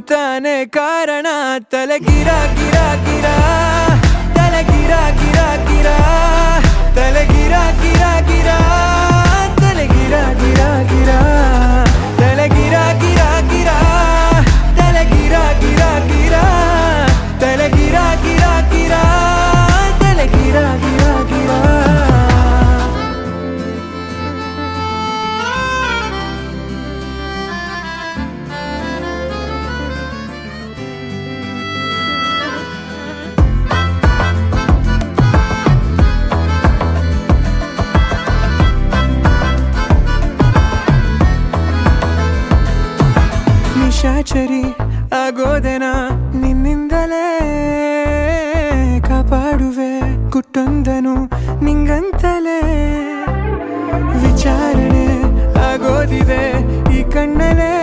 ತಾನೇ ಕಾರಣ ತಲೆ ಗಿರ ಗಿರ ಗಿರ ತಲೆ ಗಿರ ಗಿರ ಗಿರ ತಲೆ ಗಿರ ಗಿರ ಗಿರ ತಲೆ ಗಿರ ಗಿರ ಗಿರ ತಲೆ ಗಿರ ಗಿರ ಗಿರ ತಲೆ ಗಿರ ಗಿರ ಗಿರ ತಲೆ ಗಿರ ಗಿರ ಗಿರ ತಲೆ ಗಿರ ಗಿರ ಗಿರ ನಿಶಾಚರಿ ಆಗೋದೆನ ನಿನ್ನಿಂದಲೇ ಕಾಪಾಡುವೆ ಗುಟ್ಟೊಂದನು ನಿಂಗಂತಲೇ ವಿಚಾರಣೆ ಆಗೋದಿದೆ ಈ ಕಣ್ಣಲೇ